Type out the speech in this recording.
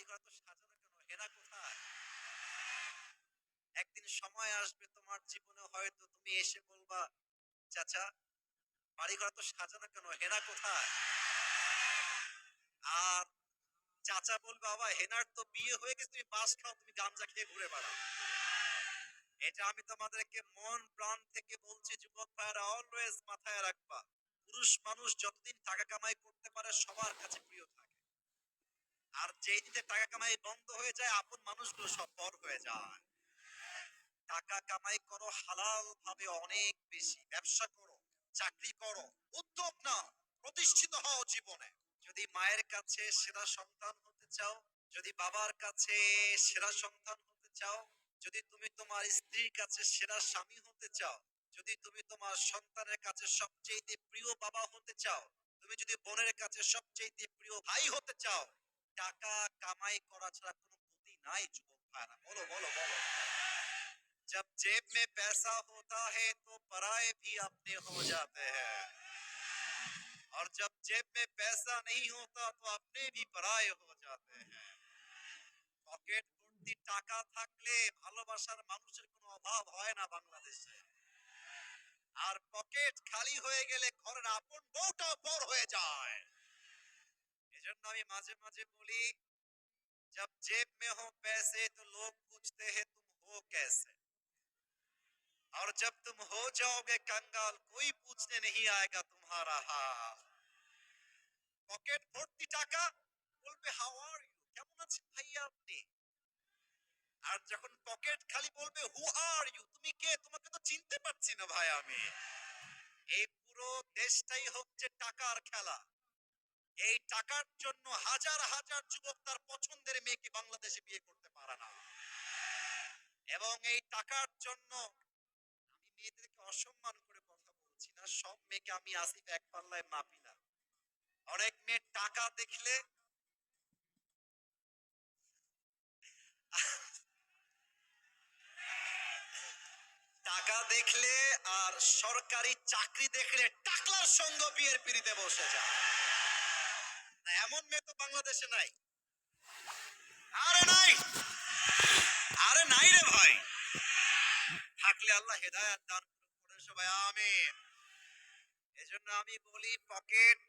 বাড়িঘর তো সাজানো কেন, হেনা কোথায়? একদিন সময় আসবে তোমার জীবনে, হয়তো তুমি এসে বলবা, চাচা বাড়িঘর তো সাজানো কেন, হেনা কোথায়? আর চাচা বলবে, বাবা হেনার তো বিয়ে হয়ে গেছে, তুমি বাস খাও, তুমি গাঞ্জা খেয়ে ঘুরে বেড়াও। এটা আমি তোমাদেরকে মন প্রাণ থেকে বলছি, যুবক ভাইরা অলওয়েজ মাথায় রাখবা, পুরুষ মানুষ যতদিন টাকা কামাই করতে পারে সবার কাছে প্রিয় থাকে। আর যেই দিনে টাকা কামাই বন্ধ হয়ে যায়, আপন মানুষগুলো সব পর হয়ে যায়। টাকা কামাই করো হালাল ভাবে, অনেক বেশি ব্যবসা করো, চাকরি করো, উদ্যোগ নাও, প্রতিষ্ঠিত হও জীবনে। যদি মায়ের কাছে সেরা সন্তান হতে চাও, যদি বাবার কাছে সেরা সন্তান হতে চাও, যদি তুমি তোমার স্ত্রীর কাছে সেরা স্বামী হতে চাও, যদি তুমি তোমার সন্তানের কাছে সবচেয়ে প্রিয় বাবা হতে চাও, তুমি যদি বোনের কাছে সবচেয়ে প্রিয় ভাই হতে চাও, টাকা কামাই করা ছাড়া কোনো গতি নাই যুবক ভাইরা। বলো বলো বলো। जब जेब में पैसा होता है तो पराये भी अपने हो जाते हैं, और जब जेब में पैसा नहीं होता तो अपने भी पराये हो जाते हैं। পকেট ভর্তি টাকা থাকলে ভালোবাসার মানুষের কোনো অভাব হয় না বাংলাদেশে। আর পকেট খালি হয়ে গেলে ঘরের আপন বউটাও পর হয়ে যায়। এজন্য আমি মাঝে মাঝে বলি, जब जेब में हो पैसे तो लोग पूछते हैं तुम हो कैसे, और जब तुम हो जाओगे कंगाल कोई पूछने नहीं आएगा तुम्हारा हाल। পকেট ভর্তি টাকা, বলবে হাউ আর ইউ, কেমন আছেন ভাইয়া আপনি। আর যখন পকেট খালি, বলবে হু আর ইউ, তুমি কে, তোমাকে তো চিনতে পারছি না ভাই আমি। এই পুরো দেশটাই হচ্ছে টাকার খেলা। এই টাকার জন্য হাজার হাজার যুবক তার পছন্দের মেয়েকে বাংলাদেশে বিয়ে করতে পারে না। এবং এই টাকার জন্য, আমি মেয়েদেরকে অসম্মান করে কথা বলছি না, সব মেয়েকে আমি আসিফ এক পাল্লায় মাপি না। অনেক মেয়ে টাকা দেখলে, টাকা দেখলে আর সরকারি চাকরি দেখলে টাকলার সঙ্গ বিয়ের পিড়িতে বসে যায়। না, এমন মেয়ে তো বাংলাদেশে নাই। আরে নাই, আরে নাই রে ভাই। থাকলে আল্লাহ হেদায়েত দান করুন, সবাই আমিন। এজন্য আমি বলি, পকেট